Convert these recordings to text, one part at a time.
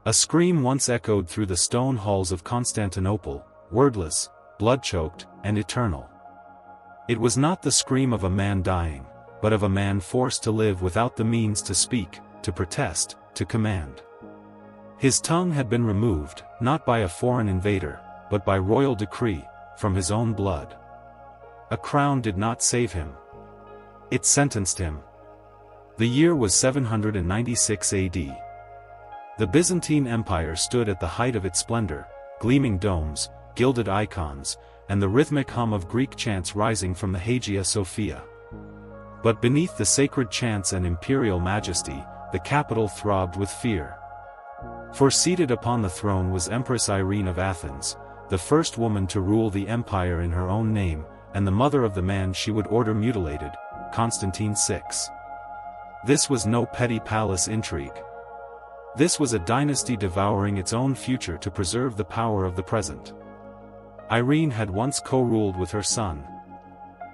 A scream once echoed through the stone halls of Constantinople, wordless, blood-choked, and eternal. It was not the scream of a man dying, but of a man forced to live without the means to speak, to protest, to command. His tongue had been removed, not by a foreign invader, but by royal decree, from his own blood. A crown did not save him. It sentenced him. The year was 796 AD. The Byzantine Empire stood at the height of its splendor, gleaming domes, gilded icons, and the rhythmic hum of Greek chants rising from the Hagia Sophia. But beneath the sacred chants and imperial majesty, the capital throbbed with fear. For seated upon the throne was Empress Irene of Athens, the first woman to rule the empire in her own name, and the mother of the man she would order mutilated, Constantine VI. This was no petty palace intrigue. This was a dynasty devouring its own future to preserve the power of the present. Irene had once co-ruled with her son.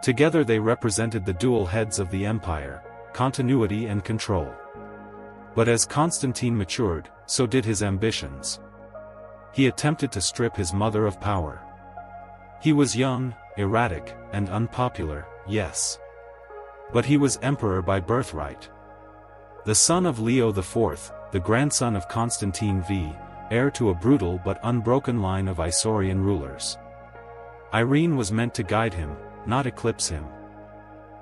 Together they represented the dual heads of the empire, continuity and control. But as Constantine matured, so did his ambitions. He attempted to strip his mother of power. He was young, erratic, and unpopular, yes. But he was emperor by birthright. The son of Leo IV, the grandson of Constantine V, heir to a brutal but unbroken line of Isaurian rulers. Irene was meant to guide him, not eclipse him.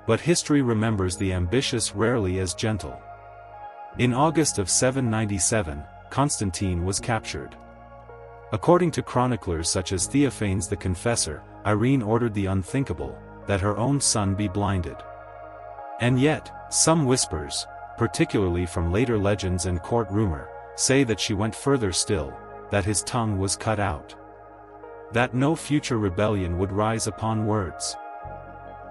But history remembers the ambitious rarely as gentle. In August of 797, Constantine was captured. According to chroniclers such as Theophanes the Confessor, Irene ordered the unthinkable, that her own son be blinded. And yet, some whispers, particularly from later legends and court rumor, say that she went further still, that his tongue was cut out. That no future rebellion would rise upon words.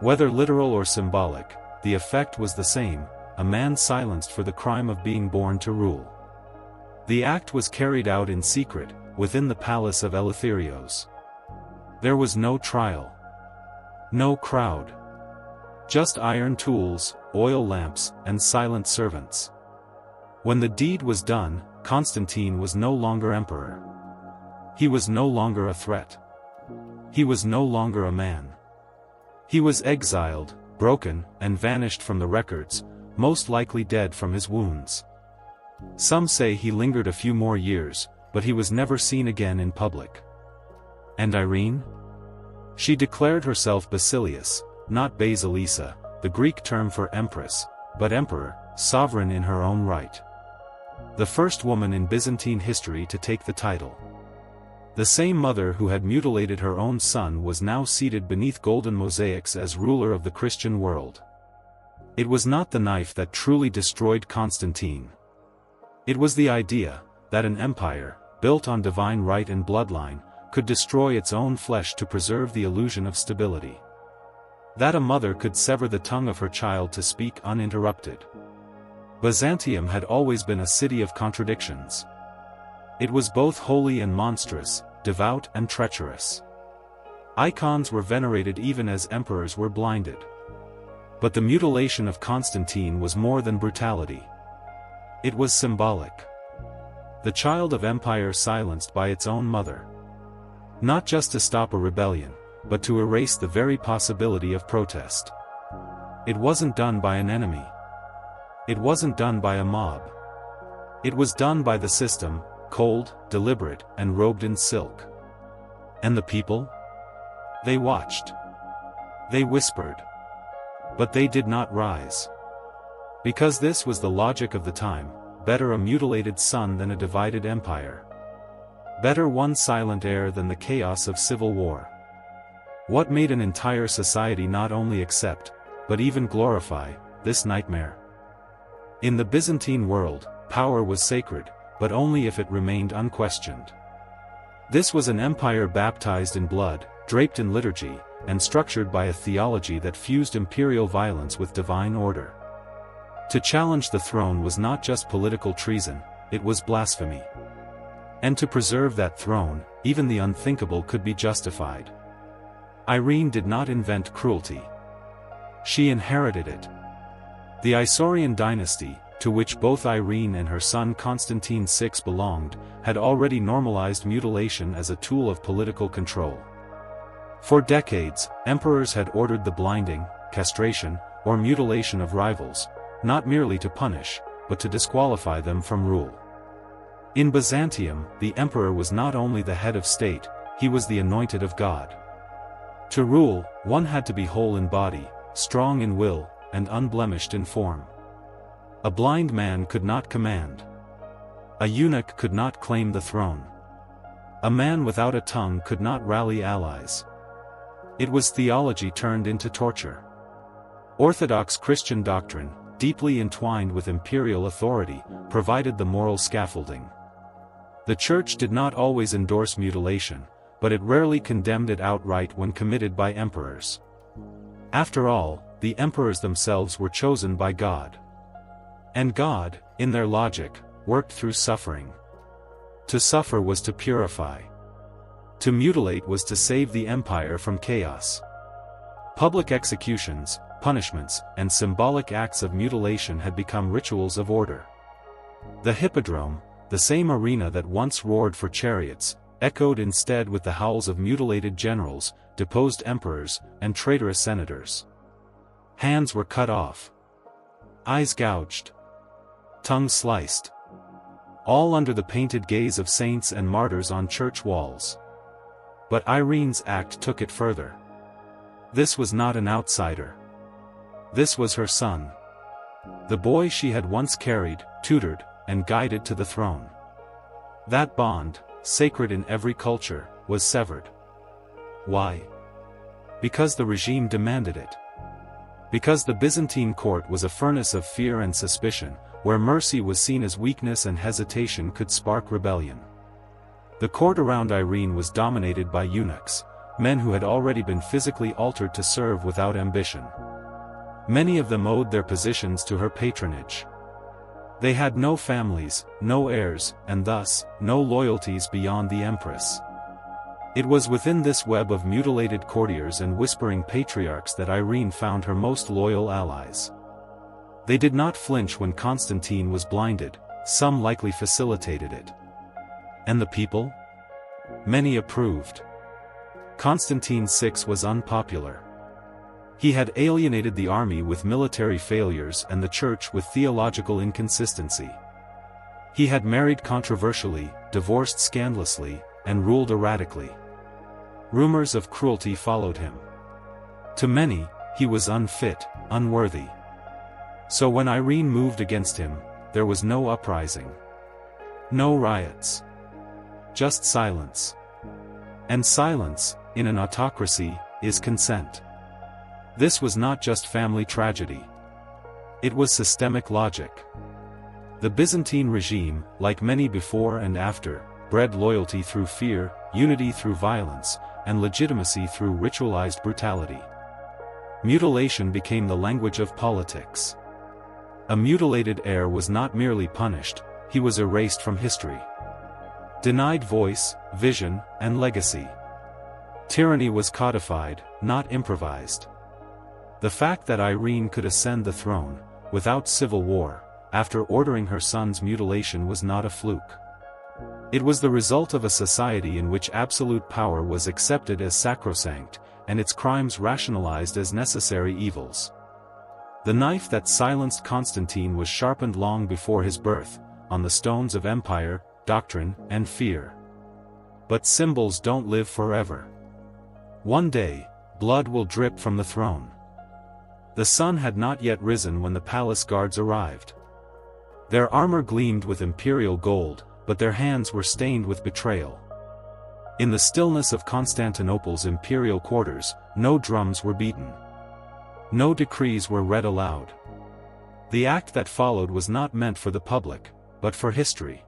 Whether literal or symbolic, the effect was the same, a man silenced for the crime of being born to rule. The act was carried out in secret, within the palace of Eleutherios. There was no trial. No crowd. Just iron tools, oil lamps, and silent servants. When the deed was done, Constantine was no longer emperor. He was no longer a threat. He was no longer a man. He was exiled, broken, and vanished from the records, most likely dead from his wounds. Some say he lingered a few more years, but he was never seen again in public. And Irene? She declared herself Basilius, not Basilissa, the Greek term for empress, but emperor, sovereign in her own right. The first woman in Byzantine history to take the title. The same mother who had mutilated her own son was now seated beneath golden mosaics as ruler of the Christian world. It was not the knife that truly destroyed Constantine. It was the idea, that an empire, built on divine right and bloodline, could destroy its own flesh to preserve the illusion of stability. That a mother could sever the tongue of her child to speak uninterrupted. Byzantium had always been a city of contradictions. It was both holy and monstrous, devout and treacherous. Icons were venerated even as emperors were blinded. But the mutilation of Constantine was more than brutality. It was symbolic. The child of empire silenced by its own mother. Not just to stop a rebellion, but to erase the very possibility of protest. It wasn't done by an enemy. It wasn't done by a mob. It was done by the system, cold, deliberate, and robed in silk. And the people? They watched. They whispered. But they did not rise. Because this was the logic of the time, better a mutilated son than a divided empire. Better one silent heir than the chaos of civil war. What made an entire society not only accept, but even glorify, this nightmare? In the Byzantine world, power was sacred, but only if it remained unquestioned. This was an empire baptized in blood, draped in liturgy, and structured by a theology that fused imperial violence with divine order. To challenge the throne was not just political treason, it was blasphemy. And to preserve that throne, even the unthinkable could be justified. Irene did not invent cruelty. She inherited it. The Isaurian dynasty, to which both Irene and her son Constantine VI belonged, had already normalized mutilation as a tool of political control. For decades, emperors had ordered the blinding, castration, or mutilation of rivals, not merely to punish, but to disqualify them from rule. In Byzantium, the emperor was not only the head of state, he was the anointed of God. To rule, one had to be whole in body, strong in will, and unblemished in form. A blind man could not command. A eunuch could not claim the throne. A man without a tongue could not rally allies. It was theology turned into torture. Orthodox Christian doctrine, deeply entwined with imperial authority, provided the moral scaffolding. The Church did not always endorse mutilation, but it rarely condemned it outright when committed by emperors. After all, the emperors themselves were chosen by God. And God, in their logic, worked through suffering. To suffer was to purify. To mutilate was to save the empire from chaos. Public executions, punishments, and symbolic acts of mutilation had become rituals of order. The hippodrome, the same arena that once roared for chariots, echoed instead with the howls of mutilated generals, deposed emperors, and traitorous senators. Hands were cut off. Eyes gouged. Tongues sliced. All under the painted gaze of saints and martyrs on church walls. But Irene's act took it further. This was not an outsider. This was her son. The boy she had once carried, tutored, and guided to the throne. That bond, sacred in every culture, was severed. Why? Because the regime demanded it. Because the Byzantine court was a furnace of fear and suspicion, where mercy was seen as weakness and hesitation could spark rebellion. The court around Irene was dominated by eunuchs, men who had already been physically altered to serve without ambition. Many of them owed their positions to her patronage. They had no families, no heirs, and thus, no loyalties beyond the empress. It was within this web of mutilated courtiers and whispering patriarchs that Irene found her most loyal allies. They did not flinch when Constantine was blinded, some likely facilitated it. And the people? Many approved. Constantine VI was unpopular. He had alienated the army with military failures and the church with theological inconsistency. He had married controversially, divorced scandalously, and ruled erratically. Rumors of cruelty followed him. To many, he was unfit, unworthy. So when Irene moved against him, there was no uprising. No riots. Just silence. And silence, in an autocracy, is consent. This was not just family tragedy. It was systemic logic. The Byzantine regime, like many before and after, bred loyalty through fear, unity through violence, and legitimacy through ritualized brutality. Mutilation became the language of politics. A mutilated heir was not merely punished, he was erased from history. Denied voice, vision, and legacy. Tyranny was codified, not improvised. The fact that Irene could ascend the throne, without civil war, after ordering her son's mutilation was not a fluke. It was the result of a society in which absolute power was accepted as sacrosanct, and its crimes rationalized as necessary evils. The knife that silenced Constantine was sharpened long before his birth, on the stones of empire, doctrine, and fear. But symbols don't live forever. One day, blood will drip from the throne. The sun had not yet risen when the palace guards arrived. Their armor gleamed with imperial gold, but their hands were stained with betrayal. In the stillness of Constantinople's imperial quarters, no drums were beaten. No decrees were read aloud. The act that followed was not meant for the public, but for history.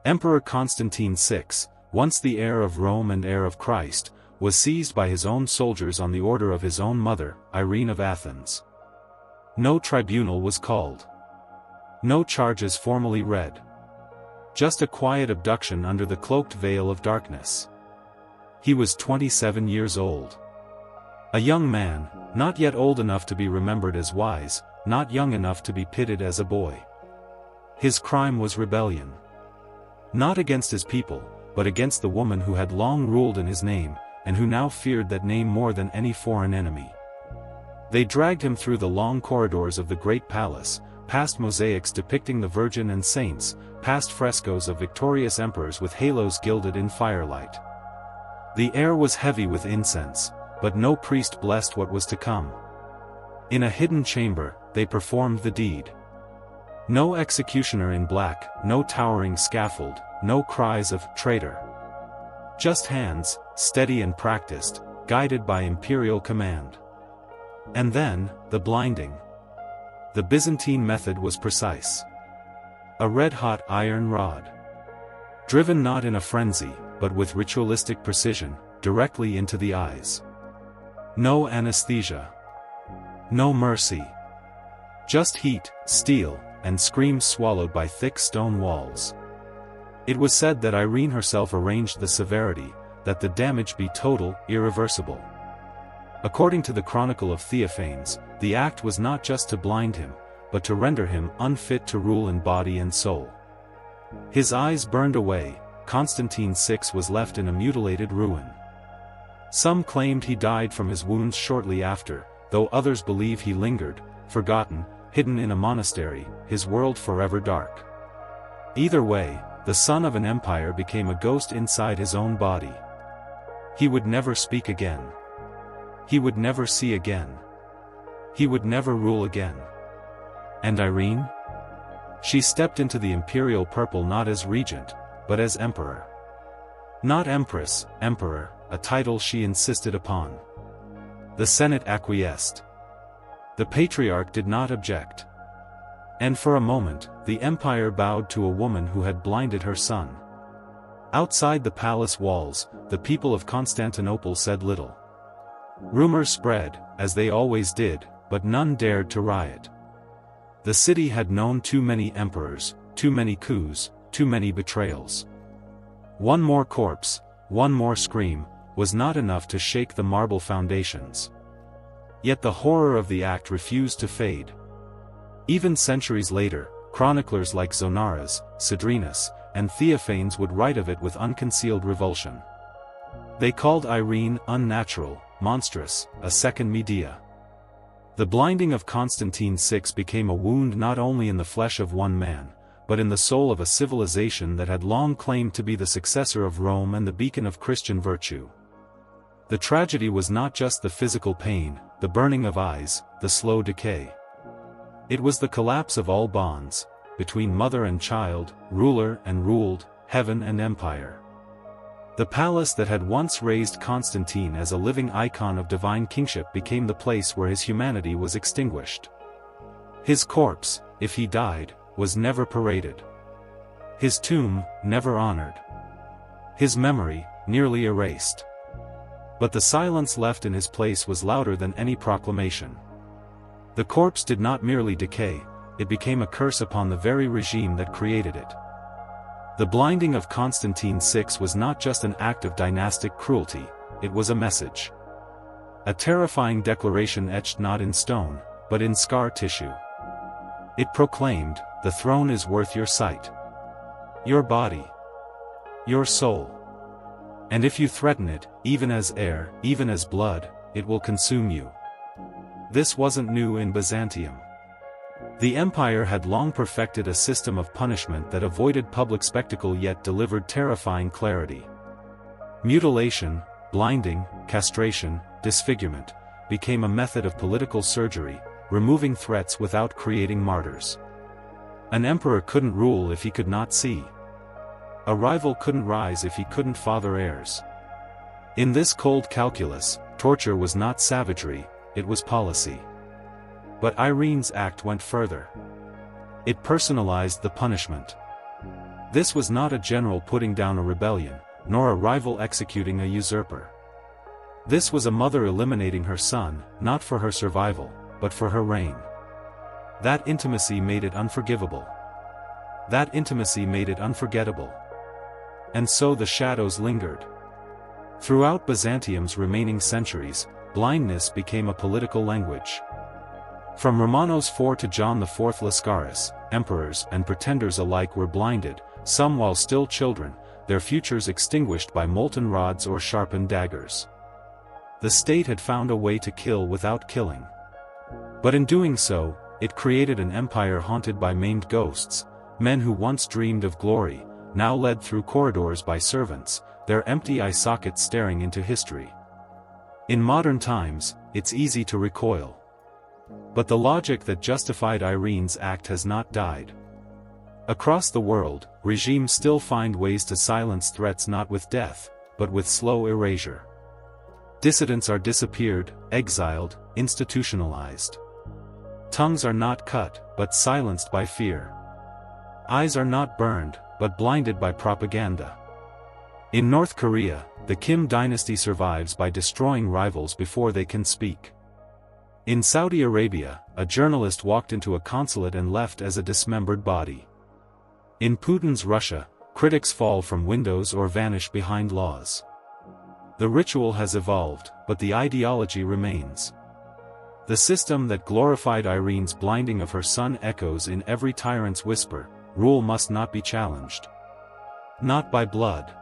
Emperor Constantine VI, once the heir of Rome and heir of Christ, was seized by his own soldiers on the order of his own mother, Irene of Athens. No tribunal was called. No charges formally read. Just a quiet abduction under the cloaked veil of darkness. He was 27 years old. A young man, not yet old enough to be remembered as wise, not young enough to be pitied as a boy. His crime was rebellion. Not against his people, but against the woman who had long ruled in his name, and who now feared that name more than any foreign enemy. They dragged him through the long corridors of the great palace, past mosaics depicting the Virgin and saints, past frescoes of victorious emperors with halos gilded in firelight. The air was heavy with incense, but no priest blessed what was to come. In a hidden chamber, they performed the deed. No executioner in black, no towering scaffold, no cries of "traitor." Just hands, steady and practiced, guided by imperial command. And then, the blinding. The Byzantine method was precise. A red-hot iron rod. Driven not in a frenzy, but with ritualistic precision, directly into the eyes. No anesthesia. No mercy. Just heat, steel, and screams swallowed by thick stone walls. It was said that Irene herself arranged the severity, that the damage be total, irreversible. According to the Chronicle of Theophanes, the act was not just to blind him, but to render him unfit to rule in body and soul. His eyes burned away, Constantine VI was left in a mutilated ruin. Some claimed he died from his wounds shortly after, though others believe he lingered, forgotten, hidden in a monastery, his world forever dark. Either way, the son of an empire became a ghost inside his own body. He would never speak again. He would never see again. He would never rule again. And Irene? She stepped into the imperial purple not as regent, but as emperor. Not empress, emperor, a title she insisted upon. The Senate acquiesced. The patriarch did not object. And for a moment, the empire bowed to a woman who had blinded her son. Outside the palace walls, the people of Constantinople said little. Rumors spread, as they always did, but none dared to riot. The city had known too many emperors, too many coups, too many betrayals. One more corpse, one more scream, was not enough to shake the marble foundations. Yet the horror of the act refused to fade. Even centuries later, chroniclers like Zonaras, Cedrenus, and Theophanes would write of it with unconcealed revulsion. They called Irene unnatural, monstrous, a second Medea. The blinding of Constantine VI became a wound not only in the flesh of one man, but in the soul of a civilization that had long claimed to be the successor of Rome and the beacon of Christian virtue. The tragedy was not just the physical pain, the burning of eyes, the slow decay. It was the collapse of all bonds, between mother and child, ruler and ruled, heaven and empire. The palace that had once raised Constantine as a living icon of divine kingship became the place where his humanity was extinguished. His corpse, if he died, was never paraded. His tomb, never honored. His memory, nearly erased. But the silence left in his place was louder than any proclamation. The corpse did not merely decay, it became a curse upon the very regime that created it. The blinding of Constantine VI was not just an act of dynastic cruelty, it was a message. A terrifying declaration etched not in stone, but in scar tissue. It proclaimed, the throne is worth your sight. Your body. Your soul. And if you threaten it, even as air, even as blood, it will consume you. This wasn't new in Byzantium. The empire had long perfected a system of punishment that avoided public spectacle yet delivered terrifying clarity. Mutilation, blinding, castration, disfigurement, became a method of political surgery, removing threats without creating martyrs. An emperor couldn't rule if he could not see. A rival couldn't rise if he couldn't father heirs. In this cold calculus, torture was not savagery, it was policy. But Irene's act went further. It personalized the punishment. This was not a general putting down a rebellion, nor a rival executing a usurper. This was a mother eliminating her son, not for her survival, but for her reign. That intimacy made it unforgivable. That intimacy made it unforgettable. And so the shadows lingered. Throughout Byzantium's remaining centuries, blindness became a political language. From Romanos IV to John IV Lascaris, emperors and pretenders alike were blinded, some while still children, their futures extinguished by molten rods or sharpened daggers. The state had found a way to kill without killing. But in doing so, it created an empire haunted by maimed ghosts, men who once dreamed of glory, now led through corridors by servants, their empty eye sockets staring into history. In modern times, it's easy to recoil. But the logic that justified Irene's act has not died. Across the world, regimes still find ways to silence threats not with death, but with slow erasure. Dissidents are disappeared, exiled, institutionalized. Tongues are not cut, but silenced by fear. Eyes are not burned, but blinded by propaganda. In North Korea, the Kim dynasty survives by destroying rivals before they can speak. In Saudi Arabia, a journalist walked into a consulate and left as a dismembered body. In Putin's Russia, critics fall from windows or vanish behind laws. The ritual has evolved, but the ideology remains. The system that glorified Irene's blinding of her son echoes in every tyrant's whisper: rule must not be challenged. Not by blood.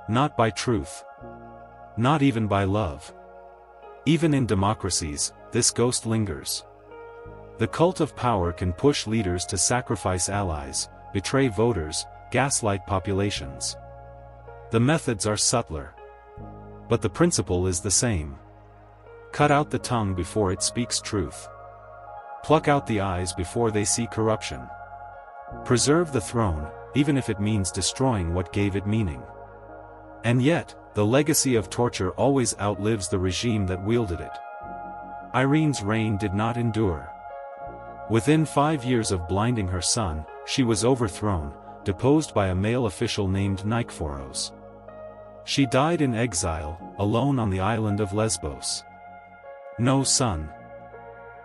Not by truth. Not even by love. Even in democracies, this ghost lingers. The cult of power can push leaders to sacrifice allies, betray voters, gaslight populations. The methods are subtler. But the principle is the same. Cut out the tongue before it speaks truth. Pluck out the eyes before they see corruption. Preserve the throne, even if it means destroying what gave it meaning. And yet, the legacy of torture always outlives the regime that wielded it. Irene's reign did not endure. Within 5 years of blinding her son, she was overthrown, deposed by a male official named Nikephoros. She died in exile, alone on the island of Lesbos. No son.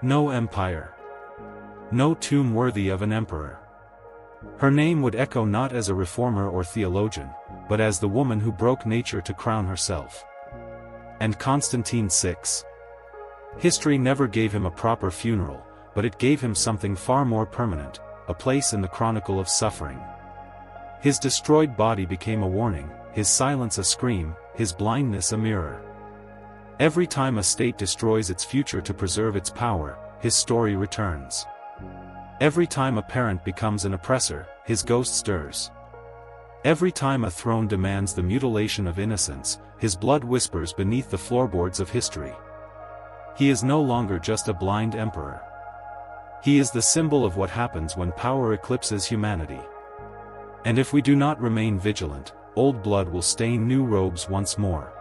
No empire. No tomb worthy of an emperor. Her name would echo not as a reformer or theologian, but as the woman who broke nature to crown herself. And Constantine VI. History never gave him a proper funeral, but it gave him something far more permanent, a place in the chronicle of suffering. His destroyed body became a warning, his silence a scream, his blindness a mirror. Every time a state destroys its future to preserve its power, his story returns. Every time a parent becomes an oppressor, his ghost stirs. Every time a throne demands the mutilation of innocence, his blood whispers beneath the floorboards of history. He is no longer just a blind emperor. He is the symbol of what happens when power eclipses humanity. And if we do not remain vigilant, old blood will stain new robes once more.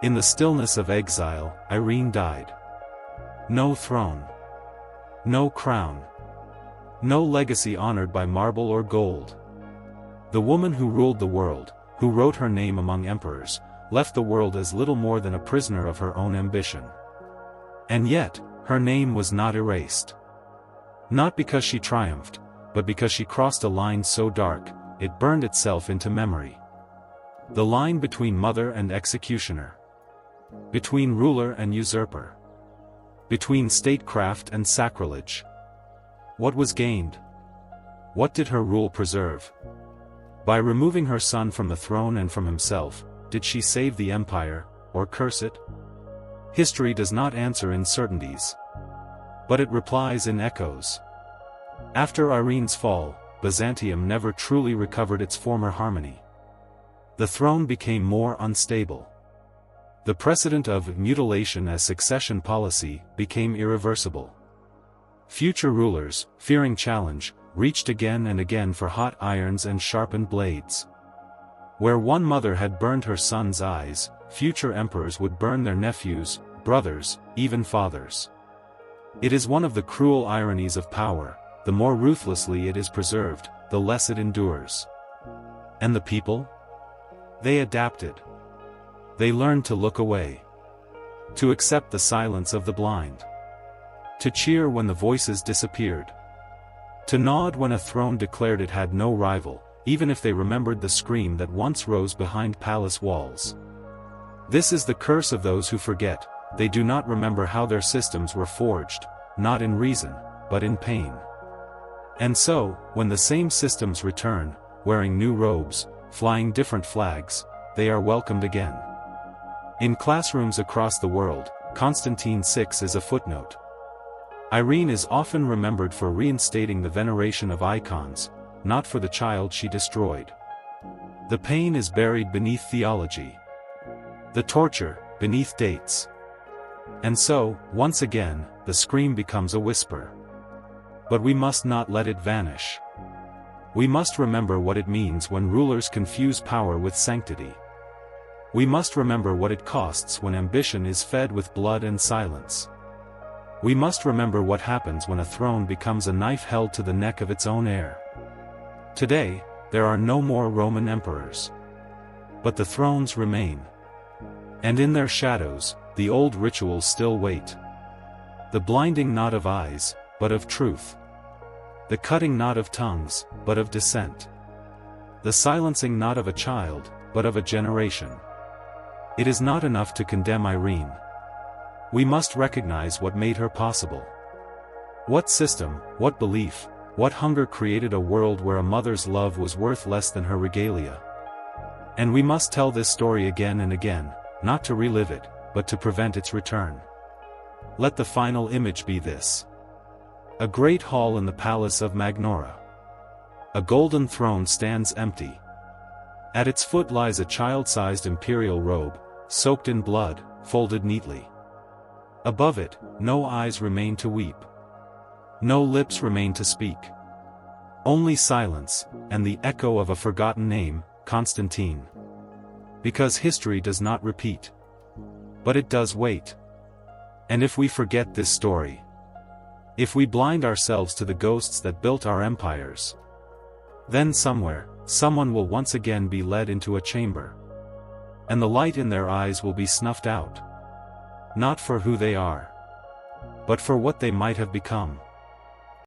In the stillness of exile, Irene died. No throne. No crown. No legacy honored by marble or gold. The woman who ruled the world, who wrote her name among emperors, left the world as little more than a prisoner of her own ambition. And yet, her name was not erased. Not because she triumphed, but because she crossed a line so dark, it burned itself into memory. The line between mother and executioner. Between ruler and usurper. Between statecraft and sacrilege. What was gained? What did her rule preserve? By removing her son from the throne and from himself, did she save the empire, or curse it? History does not answer in certainties. But it replies in echoes. After Irene's fall, Byzantium never truly recovered its former harmony. The throne became more unstable. The precedent of mutilation as succession policy became irreversible. Future rulers, fearing challenge, reached again and again for hot irons and sharpened blades. Where one mother had burned her son's eyes, future emperors would burn their nephews, brothers, even fathers. It is one of the cruel ironies of power: the more ruthlessly it is preserved, the less it endures. And the people? They adapted. They learned to look away. To accept the silence of the blind. To cheer when the voices disappeared. To nod when a throne declared it had no rival, even if they remembered the scream that once rose behind palace walls. This is the curse of those who forget. They do not remember how their systems were forged, not in reason, but in pain. And so, when the same systems return, wearing new robes, flying different flags, they are welcomed again. In classrooms across the world, Constantine VI is a footnote. Irene is often remembered for reinstating the veneration of icons, not for the child she destroyed. The pain is buried beneath theology. The torture, beneath dates. And so, once again, the scream becomes a whisper. But we must not let it vanish. We must remember what it means when rulers confuse power with sanctity. We must remember what it costs when ambition is fed with blood and silence. We must remember what happens when a throne becomes a knife held to the neck of its own heir. Today, there are no more Roman emperors. But the thrones remain. And in their shadows, the old rituals still wait. The blinding not of eyes, but of truth. The cutting not of tongues, but of dissent. The silencing not of a child, but of a generation. It is not enough to condemn Irene. We must recognize what made her possible. What system, what belief, what hunger created a world where a mother's love was worth less than her regalia? And we must tell this story again and again, not to relive it, but to prevent its return. Let the final image be this. A great hall in the palace of Magnora. A golden throne stands empty. At its foot lies a child-sized imperial robe, soaked in blood, folded neatly. Above it, no eyes remain to weep. No lips remain to speak. Only silence, and the echo of a forgotten name, Constantine. Because history does not repeat. But it does wait. And if we forget this story, if we blind ourselves to the ghosts that built our empires, then somewhere, someone will once again be led into a chamber. And the light in their eyes will be snuffed out. Not for who they are, but for what they might have become.